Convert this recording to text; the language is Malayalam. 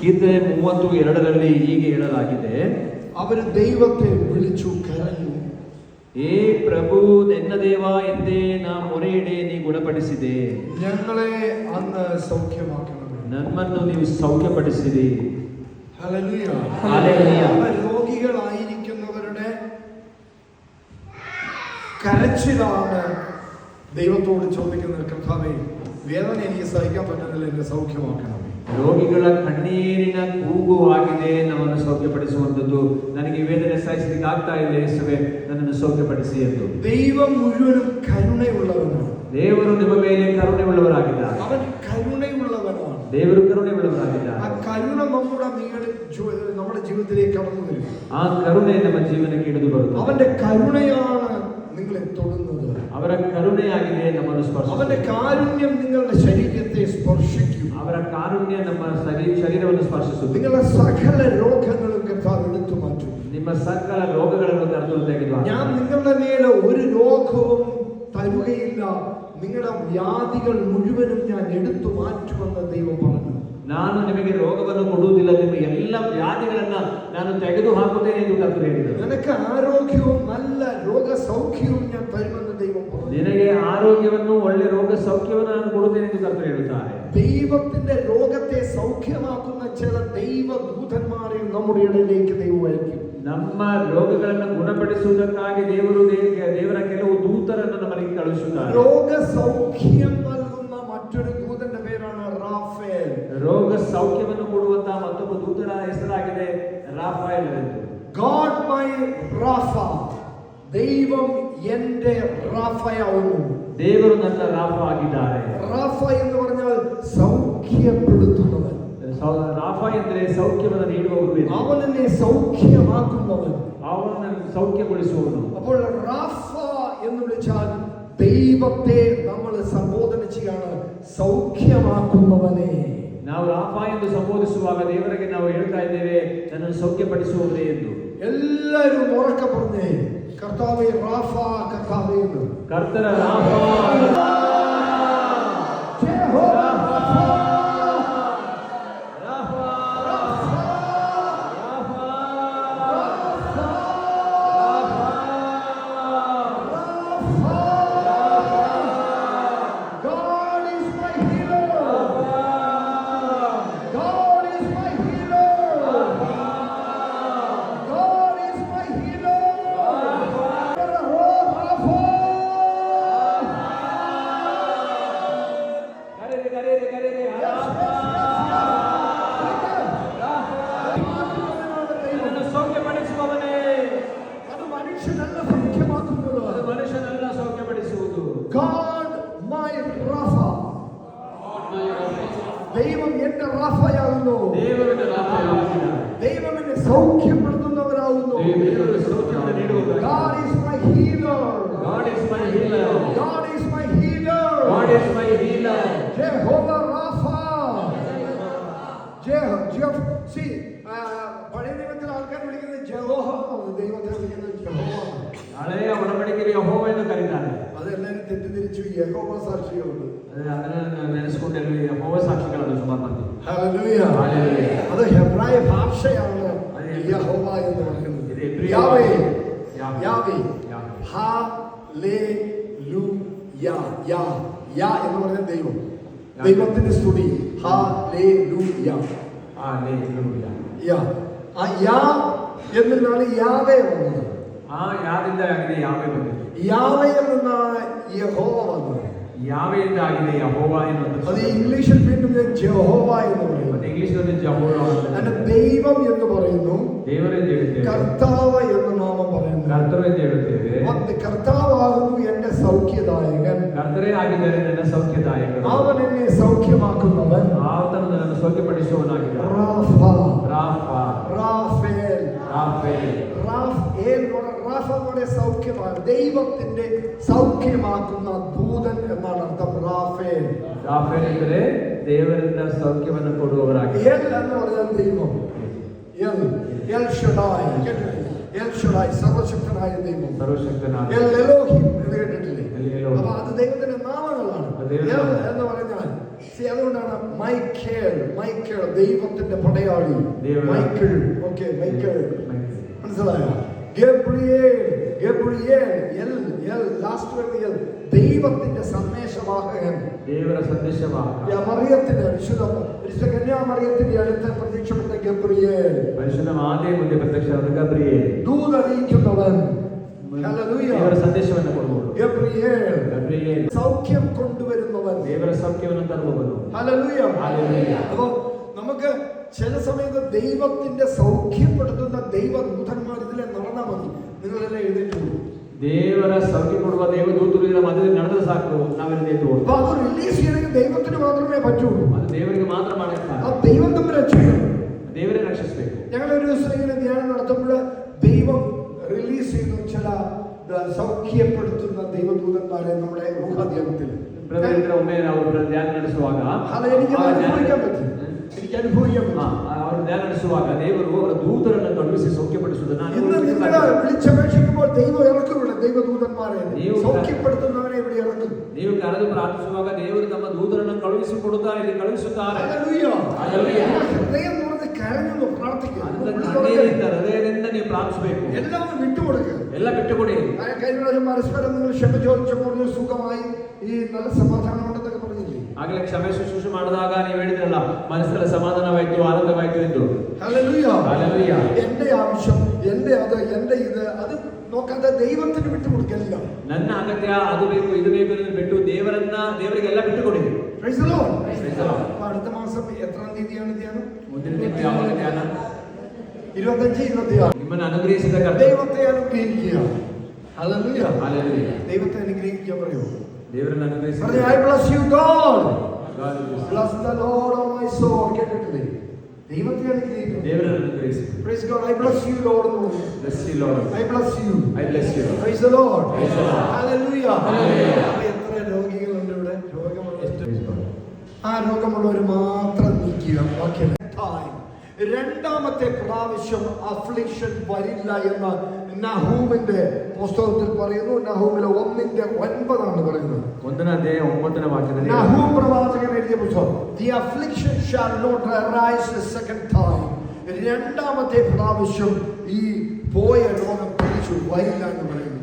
ಕೀರ್ತನೆ 32ರಲ್ಲಿ ಹೀಗೆ ಹೇಳಲಾಗಿದೆ, ಅವರು ದೈವത്തെ വിളിച്ചു കരഞ്ഞു. ಏ ಪ್ರಭು ನನ್ನ ದೇವ ಎಂದೇ ನಾ ಮೊರೆಯಿಡೆ ನೀ ಗುಣಪಡಿಸಿದೆ. ഞങ്ങളെ അങ്ങ് സൗഖ്യമാക്കണമേ. ನಮ್ಮನ್ನು ನೀವು സൗഖ്യಪಡಿಸಿರಿ. ഹല്ലേലൂയ. ഹല്ലേലൂയ. രോഗികളായിരിക്കുന്നവരുടെ കരച്ചിലാണ് ദൈവത്തോട് ചോദിക്കുന്നത്, കർത്താവേ വേദന എനിക്ക് സഹിക്കാൻ പറ്റുന്നില്ല, എന്നെ സൗഖ്യമാക്കണം. ರೋಗಿಗಳ ಕಣ್ಣೀರಿನ ಕೂಗು ಆಗಿದೆ, ನಮ್ಮನ್ನು ಸೌಖ್ಯಪಡಿಸುವಂಥದ್ದು. ನನಗೆ ವೇದನೆ ಸಹಿಸಲಿಕ್ಕೆ ಆಗ್ತಾ ಇಲ್ಲ ಯೇಸುವೆ, ನನ್ನನ್ನು ಸೌಖ್ಯಪಡಿಸಿ ಎಂದು. ദൈവം മുഴുവനും കരുണയുള്ളവനാണ്. ದೇವರು ನಿಮ್ಮ ಮೇಲೆ ಕರುಣೆಯುಳ್ಳವರಾಗಿದ್ದಾರೆ. അവൻ കരുണയുള്ളവനാണ്. ದೇವರು ಕರುಣೆಯುಳ್ಳವರಾಗಿದ್ದಾರೆ. ആ കരുണ നമ്മുടെ ജീവിതത്തിലേക്ക് കടന്നു വരും. ಆ ಕರುಣೆ ನಮ್ಮ ಜೀವನಕ್ಕೆ ಇಳಿದು ಬರುತ್ತದೆ. അവന്റെ കരുണയാണ് നിങ്ങളെ തൊടുന്നത്. ಅವರ ಕರುಣೆಯಾಗಿದೆ ನಮ್ಮನ್ನು ಸ್ಪರ್ಶಿಸುತ್ತದೆ. അവന്റെ കാരുണ്യം നിങ്ങളുടെ ശരീരത്തെ സ്പർശിക്കും. ಅವರ ಕಾರುಣ್ಯ ನಮ್ಮ ಶರೀರವನ್ನು ಸ್ಪರ್ಶಿಸುತ್ತದೆ. നിങ്ങളുടെ സകല രോഗങ്ങളും കർത്താവ് എടുത്തു മാറ്റും. ನಿಮ್ಮ ಸಕಲ ರೋಗಗಳನ್ನು ಕರ್ತನು ತೆಗೆದುಹಾಕುತ್ತಾನೆ. ഞാൻ നിങ്ങളുടെ മേലെ ഒരു രോഗവും തരുകയില്ല, നിങ്ങളുടെ വ്യാധികൾ മുഴുവനും ഞാൻ എടുത്തു മാറ്റുമെന്ന് ദൈവം പറഞ്ഞു. ನಾನು ನಿಮಗೆ ರೋಗವನ್ನು ಕೊಡುವುದಿಲ್ಲ, ನಿಮ್ಮ ಎಲ್ಲ ವ್ಯಾಧಿಗಳನ್ನ ನಾನು ತೆಗೆದು ಹಾಕುತ್ತೇನೆ ಎಂದು ಕರ್ತನು ಹೇಳಿದರು. നിനക്ക് ആരോഗ്യവും നല്ല രോഗസൗഖ്യവും ഞാൻ തരുമെന്ന് ദൈവം പറഞ്ഞു. ನಿನಗೆ ಆರೋಗ್ಯವನ್ನು ಒಳ್ಳೆ ರೋಗ ಸೌಖ್ಯವನ್ನು ನಾನು ಕೊಡುತ್ತೇನೆ ಎಂದು ಕರ್ತನು ಹೇಳುತ್ತಾರೆ. ദൈവത്തിന്റെ രോഗത്തെ സൗഖ്യമാക്കുന്ന ചില ദൈവദൂതന്മാരെ നമ്മുടെ ഇടയിലേക്ക് ദൈവം അയക്കും. ನಮ್ಮ ರೋಗಗಳನ್ನು ಗುಣಪಡಿಸುವುದಕ್ಕಾಗಿ ದೇವರ ಕೆಲವು ದೂತರನ್ನು ನಮಗೆ ಕಳುಹಿಸುತ್ತಾರೆ. രോഗ സൗഖ്യം നൽകുന്ന മറ്റൊരു ദൂതന്റെ പേരാണ് റാഫേൽ. ರೋಗ ಸೌಖ್ಯವನ್ನು ಕೊಡುವಂತಹ ಮತ್ತೊಬ್ಬ ದೂತರ ಹೆಸರಾಗಿದೆ ರಾಫಾಯೇಲ್ ಎಂದು. God my Rapha, ദൈവം എന്റെ റാഫയാവുന്നു. ದೇವರು ನನ್ನ ರಾಫ ಆಗಿದ್ದಾರೆ. റാഫ എന്ന് പറഞ്ഞാൽ സൗഖ്യപ്പെടുത്തുന്നവൻ. ರಾಫ ಎಂದರೆ ಸೌಖ್ಯವನ್ನು ನೀಡುವವರು. അവനെ സൗഖ്യമാക്കുന്നവൻ, ಅವನನ್ನು ಸೌಖ್ಯಗೊಳಿಸುವವನು. അപ്പോൾ റാഫ എന്ന് വിളിച്ചാൽ ദൈവത്തെ നമ്മൾ സംബോധന ചെയ്യാണ്, സൗഖ്യമാക്കുന്നവനെ. ನಾವು ರಾಫ ಎಂದು ಸಂಬೋಧಿಸುವಾಗ ದೇವರಿಗೆ ನಾವು ಹೇಳ್ತಾ ಇದ್ದೇವೆ, ನನ್ನನ್ನು ಸೌಖ್ಯಪಡಿಸುವವರೇ ಎಂದು. എല്ലാവരും ഉറക്കെ പറഞ്ഞേ, കർത്താവേ റാഫ, കർത്താവേ എന്ന്. ಕರ್ತರ ರಾಫ, ಯೆಹೋವಾ റാഫ, ദൈവം എന്റെ റാഫയാകുന്നു. ദൈവം എന്നെ സൗഖ്യപ്പെടുത്തുന്നവരാകുന്നു. God is my healer. God is my healer. God is my healer. God is my healer. Jehovah Rapha. See, പഴയ നിയമത്തിൽ ആൾക്കാർ വിളിക്കുന്നത് ജഹോവ, ദൈവത്തെ വിളിക്കുന്നത് ജഹോവ. ಹಳೆಯ ಒಡಂಬಡಿಕೆಯಲ್ಲಿ ಯೆಹೋವ ಎಂದು ಕರೀತಾರೆ. അതെല്ലാരും തെറ്റിദ്ധരിച്ചു. യഹോവ സാക്ഷികളുണ്ട്. ಅದನ್ನು ನೆನೆಸಿಕೊಂಡು ಯೆಹೋವ ಸಾಕ್ಷಿಗಳನ್ನು ಸುಮಾರು ಮಂದಿ. ഹല്ലേലൂയ. അത് ഹെബ്രായ ഭാഷയാണ് യഹോവ എന്ന് പറയുന്നത്. Yahweh, Yahweh, hallelujah. യാ എന്ന് പറയുന്നത് ദൈവം, ദൈവത്തിന്റെ സ്തുതി. ഹല്ലേലൂയ. ഹല്ലേലൂയ. യാ, ആ യാ എന്നാണ് യാവേ വന്നത്. ആ യാദിന്റെ ആಗಿದೆ യാവേ ಬಂದಿದೆ. യാവയിൽ നിന്നാണ് യഹോവ വന്നത്. യാവയുടെ ആಗಿದೆ യഹോവ എന്ന്. അത് ഇംഗ്ലീഷിൽ വീണ്ടും ജഹോവ എന്ന് പറയുന്നു. ഇംഗ്ലീഷിൽ ജഹോവ. ദൈവം എന്ന് പറയുന്നു, ದೇವರೆಂದು കർത്താവ് എന്ന് നാമം പറയുന്നു. കർത്താവെന്ന് ಹೇಳುತ್ತೇವೆ. കർത്താവാകുന്നു എന്റെ സൗഖ്യദായകൻ. ಕರ್ತರೇ ಆಗಿದ್ದಾರೆ ನನ್ನ ಸೌಖ್ಯದಾಯಕನು. അവൻ എന്നെ സൗഖ്യമാക്കുന്നവൻ. ಆತನು ನನ್ನನ್ನು ಸೌಖ್ಯಪಡಿಸುವವನಾಗಿದ್ದಾನೆ. Rapha, Rapha, Raphael, Raphael. റാഫയുടെ സൗഖ്യമാണ്, ദൈവത്തിന്റെ സൗഖ്യമാക്കുന്ന ദൂതൻ എന്നാണ് അർത്ഥം. റാഫേൽ, ರಾಫೇಲ್ ಎಂದರೆ ದೇವರಿಂದ ಸೌಖ್ಯವನ್ನು ಕೊಡುವವರಾಗಿದ್ದಾರೆ. എൽ എന്ന് പറഞ്ഞാൽ ദൈവം. എൽ ഷഡായ്, എൽ ഷഡായ് സർവശക്തനായ ദൈവം. സർവശക്തനായ എൽ എലോഹിം എന്ന് കേട്ടിട്ടില്ലേ? എലോഹിം. അപ്പൊ അത് ദൈവത്തിന്റെ നാമങ്ങളാണ്. എൽ എന്ന് പറഞ്ഞാൽ See, അതുകൊണ്ടാണ് മൈക്കേൽ ദൈവത്തിന്റെ പടയാളി. ദൈവം. മൈക്കിൾ മനസ്സിലായോ? ഗബ്രിയേൽ ലാസ്റ്റ് വരുന്ന ദൈവത്തിന്റെ സന്ദേശവാഹകൻ. ದೇವರ ಸಂದೇಶವಾಹಕ. മറിയത്തിന്റെ വിശുദ്ധ കന്യാമറിയത്തിന്റെ അടുത്ത് പ്രത്യക്ഷപ്പെട്ട ഗബ്രിയേൽ. ಪರಿಶುದ್ಧ ಮಾತೆಯ ಮುಂದೆ ಪ್ರತ್ಯಕ್ಷವಾದ ಗಬ್ರಿಯೇಲ್. ദൂതറിയിക്കുന്നവൻ. ഹല്ലേലൂയ. ದೇವರ ಸಂದೇಶವನ್ನು ಕೊಡುವವನು. ഗബ്രിയേൽ സൗഖ്യം കൊണ്ടുവരുന്നവൻ. ದೇವರ ಸೌಖ್ಯವನ್ನು ತರುವವನು. ഹല്ലേലൂയ. അപ്പോൾ നമുക്ക് ചില സമയത്ത് ദൈവത്തിന്റെ സൗഖ്യപ്പെടുത്തുന്ന ദൈവദൂതന്മാർ ഇതിലെ നടന്നാൽ മതി. നിങ്ങളെല്ലാം എഴുന്നേറ്റ് പോകും. ದೇವರ ಸೌಖ್ಯ ಕೊಡುವ ದೇವದೂತರು ಇದರ ಮಧ್ಯದಲ್ಲಿ ನಡೆದ ಸಾಕು, ನಾವೆಲ್ಲ ಎದ್ದು ಹೋಗ್ತೀವಿ. അപ്പോൾ അത് റിലീസ് ചെയ്യണമെങ്കിൽ ദൈവത്തിന് മാത്രമേ പറ്റുള്ളൂ. ಅದು ದೇವರಿಗೆ ಮಾತ್ರ ಮಾಡಕ್ಕೆ ആ ദൈവം തമ്മിൽ രക്ഷിക്കണം. ದೇವರೇ ರಕ್ಷಿಸಬೇಕು. ഞങ്ങളൊരു ദിവസം ഇങ്ങനെ ധ്യാനം നടത്തുമ്പോൾ ദൈവം റിലീസ് ചെയ്യുന്നു ചില സൗഖ്യപ്പെടുത്തുന്ന ദൈവദൂതന്മാരെ നമ്മുടെ ഊഹാധ്യാനത്തിൽ. ಒಮ್ಮೆ ನಾವು ಧ್ಯಾನ ನಡೆಸುವಾಗ എനിക്ക് അനുഭവിക്കാൻ പറ്റും. ಅವರು ಧ್ಯಾನ ನಡೆಸುವಾಗ ದೇವರು ಅವರ ದೂತರನ್ನು ಕಳುಹಿಸಿ ಸೌಖ್ಯಪಡಿಸುವುದನ್ನು ഇന്ന് നിങ്ങൾ വിളിച്ചപേക്ഷിക്കുമ്പോൾ ദൈവം ഇറക്കും ഇവിടെ ദൈവദൂതന്മാരെ സൗഖ്യപ്പെടുത്തുന്നവരെ ഇവിടെ ഇറക്കും. ನೀವು ಕರೆದು ಪ್ರಾರ್ಥಿಸುವಾಗ ದೇವರು ತಮ್ಮ ದೂತರನ್ನು ಕಳುಹಿಸಿಕೊಡುತ್ತಾರೆ, ಇಲ್ಲಿ ಕಳುಹಿಸುತ್ತಾರೆ. ഹൃദയം തുറന്ന് കരഞ്ഞു പ്രാർത്ഥിക്കുക. ಹೃದಯದಿಂದ ನೀವು ಪ್ರಾರ್ಥಿಸಬೇಕು. എല്ലാം വിട്ടുകൊടുക്കുക. ಎಲ್ಲ ಬಿಟ್ಟುಕೊಡಿ. കഴിഞ്ഞ പ്രാവശ്യം പരസ്പരം നിങ്ങൾ ക്ഷമ ചോദിച്ചപ്പോൾ സുഖമായി ഈ നല്ല സമാധാനം ഉണ്ടെന്നൊക്കെ പറഞ്ഞില്ലേ? ಆಗಲೇ ಕ್ಷಮೆ ಶುಶ್ರೂಷೆ ಮಾಡಿದಾಗ ನೀವು ಹೇಳಿದ್ರಲ್ಲ, ಮನಸ್ಸಲ್ಲಿ ಸಮಾಧಾನವಾಯ್ತು, ಆನಂದವಾಯ್ತು ಎಂದು. ഹല്ലേലൂയ. ഹല്ലേലൂയ. എന്റെ ആവശ്യം, എന്റെ അത് നോക്കാതെ ദൈവത്തിന് വിട്ടുകൊടുക്കലില്ല. ನನ್ನ ಅಗತ್ಯ ಅದು ಬೇಕು ಇದು ಬೇಕು ಎಂದು ಬಿಟ್ಟು ದೇವರಿಗೆಲ್ಲ ಬಿಟ್ಟುಕೊಡಿ. Praise the Lord. Praise the Lord. അടുത്ത മാസം എത്രാം തീയതിയാണ് ധ്യാനം? ಮುಂದಿನ ತಿಂಗಳು ಯಾವಾಗ ಧ್ಯಾನ? 25, 26. ನಿಮ್ಮನ್ನು ಅನುಗ್ರಹಿಸಿದ ಕರ್ತನು ദൈവത്തെ അനുഗ്രഹിക്കുക. ഹല്ലേലൂയ. ഹല്ലേലൂയ. ദൈവത്തെ അനുഗ്രഹിക്കുക പറയൂ. ದೇವರನ್ನು ಅನುಗ್ರಹಿಸಿ. I bless you God. God bless. Bless the Lord of my soul. കേട്ടിട്ടില്ലേ? ദൈവത്തെ അനുഗ്രഹിക്കുക. ದೇವರನ್ನು ಅನುಗ್ರಹಿಸಿ. Praise God. I bless you Lord. Bless you Lord. I bless you. I bless you. Praise the Lord. Praise the Lord. Hallelujah. Hallelujah. അപ്പോൾ എത്ര രോഗികളുണ്ട് ഇവിടെ? ആ രോഗമുള്ളവർ മാത്രം നീക്കുക. ബാക്കി രണ്ടാമത്തെ പ്രാവശ്യം അഫ്ലിക്ഷൻ വരില്ല എന്ന് നഹൂമിന്റെ പുസ്തകത്തിൽ പറയുന്നു. നഹൂമിലെ 1:9 പറയുന്നത്. 1:9 വാക്യത്തിൽ നഹൂം പ്രവാചകൻ എഴുതിയ പുസ്തകം. The affliction shall not arise a second time. രണ്ടാമത്തെ പ്രാവശ്യം ഈ പോയ രോഗം തിരിച്ചു വരില്ല എന്ന് പറയുന്നു.